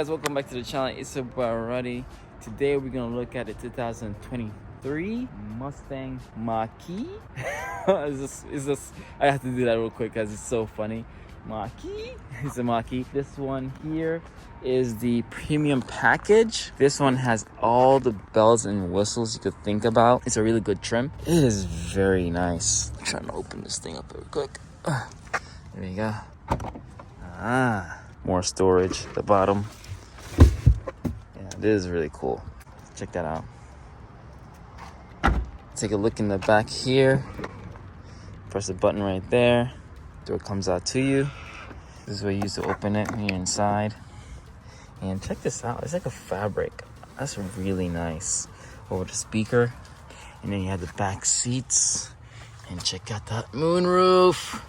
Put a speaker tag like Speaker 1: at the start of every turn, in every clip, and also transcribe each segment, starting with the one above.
Speaker 1: guys, welcome back to the channel. It's already. Today we're gonna look at the 2023 Mustang Mach E. is this I have to do that real quick because it's so funny. Mach E. It's a Mach E. This one here is the premium package. This one has all the bells and whistles you could think about. It's a really good trim. It is very nice. I'm trying to open this thing up real quick. There you go. More storage at the bottom. Yeah, this is really cool. Check that out. Take a look in the back here. Press the button right there. Door comes out to you. This is what you use to open it when you're inside. And check this out. It's like a fabric. That's really nice. Over the speaker. And then you have the back seats. And check out that moonroof.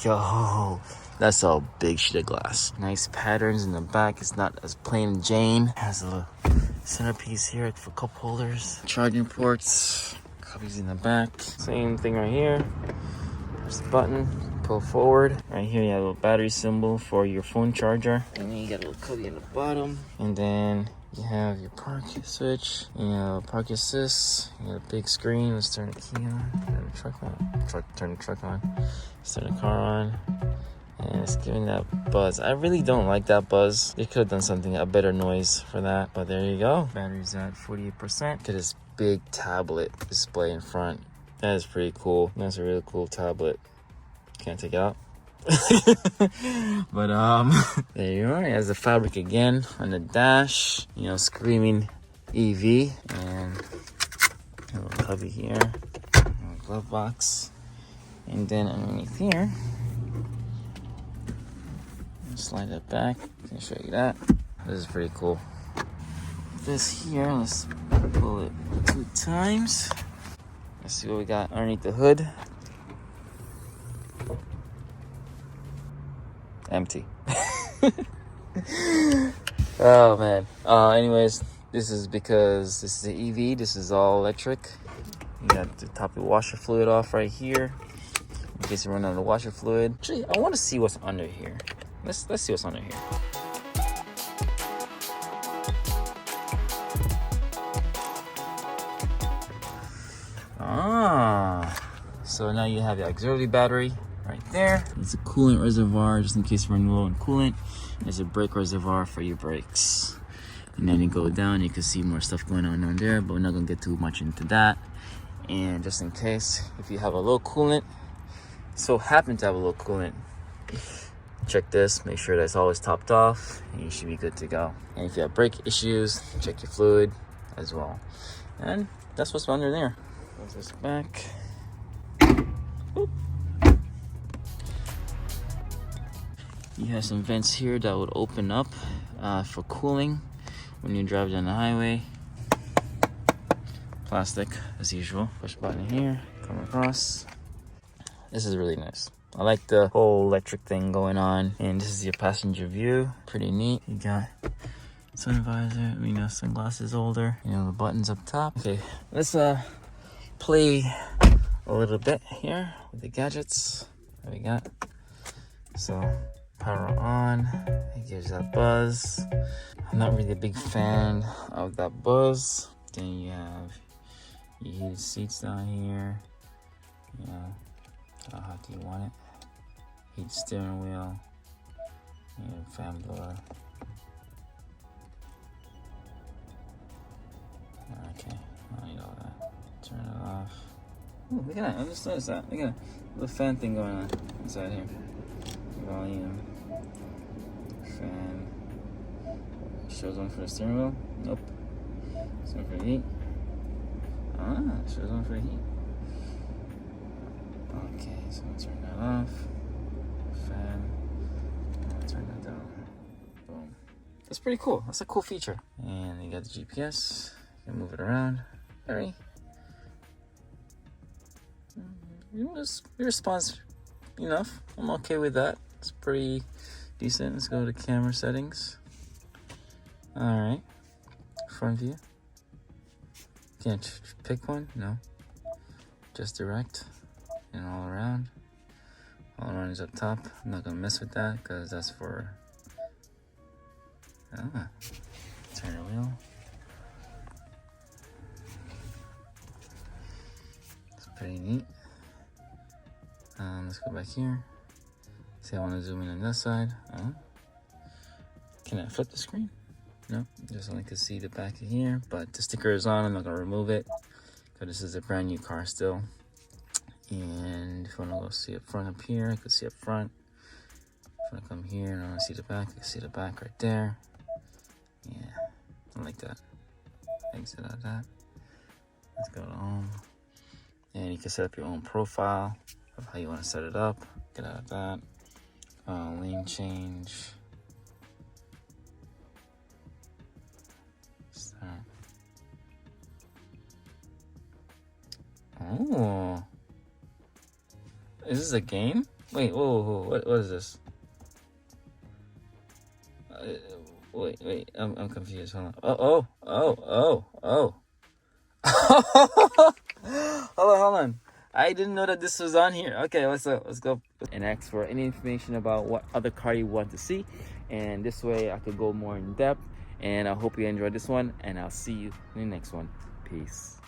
Speaker 1: Yo, that's a big sheet of glass. Nice patterns in the back. It's not as plain Jane. It has a little centerpiece here for cup holders. Charging ports. Copies in the back. Same thing right here. Press the button. Pull forward. Right here you have a little battery symbol for your phone charger. And then you got a little cubby in the bottom. And then you have your park switch. You know, park assist. You got a big screen. Let's turn the key on. Turn the truck on. Turn the truck on. Let's turn the car on. And it's giving that buzz. I really don't like that buzz. They could have done something, a better noise for that. But there you go. Battery's at 48%. Look at this big tablet display in front. That is pretty cool. That's a really cool tablet. Can't take it out. But there you are. It has the fabric again on the dash. You know, screaming EV. And a little cubby here. A little glove box. And then underneath here, slide that back. I can show you that. This is pretty cool. This here, let's pull it 2 times. Let's see what we got underneath the hood. Empty. Oh man. Anyways, this is because this is an EV. This is all electric. You got to top the washer fluid off right here in case you run out of washer fluid. Actually, I want to see what's under here. Let's see what's under here. So now you have the auxiliary battery right there. It's a coolant reservoir just in case you're running low on coolant. There's a brake reservoir for your brakes. And then you go down, you can see more stuff going on down there, but we're not gonna get too much into that. And just in case, if you have a low coolant, so happen to have a low coolant, check this, make sure that's always topped off, and you should be good to go. And if you have brake issues, check your fluid as well. And that's what's under there. Close this back. Oop. You have some vents here that would open up for cooling when you drive down the highway. Plastic as usual. Push button here, come across. This is really nice. I like the whole electric thing going on. And this is your passenger view. Pretty neat. You got sun visor, sunglasses holder. The buttons up top. Okay, let's play a little bit here with the gadgets that we got. So power on, it gives that buzz. I'm not really a big fan of that buzz. Then you have your heated seats down here. How hot do you want it? Heat steering wheel. Fan blower. Okay, I don't need all that. Turn it off. Ooh, look at that. I just noticed that. Look at that little fan thing going on inside here. Volume. Fan. Shows one for the steering wheel. Nope. It's one for the heat. Shows one for the heat. Okay, so I'll turn that off. Fan. I'll turn that down. Boom. That's pretty cool. That's a cool feature. And you got the GPS. You can move it around. Very. It responds enough. I'm okay with that. It's pretty decent. Let's go to camera settings. Alright. Front view. Can't pick one? No. Just direct. And all around. All around is up top. I'm not gonna mess with that because that's for Turn the wheel. It's pretty neat. Let's go back here. Say I want to zoom in on this side. Can I flip the screen? No, just only can see the back of here. But the sticker is on. I'm not gonna remove it because this is a brand new car still. And if I want to go see up front up here, I can see up front. If I want to come here and I want to see the back, I can see the back right there. Yeah, I like that. Exit out of that. Let's go to home. And you can set up your own profile of how you want to set it up. Get out of that. Lane change. Start. Oh. Is this a game? Wait, whoa, what is this? Wait, I'm confused. Hold on. Oh. Hold on. I didn't know that this was on here. Okay, let's go and ask for any information about what other car you want to see, and this way I could go more in depth. And I hope you enjoyed this one, and I'll see you in the next one. Peace.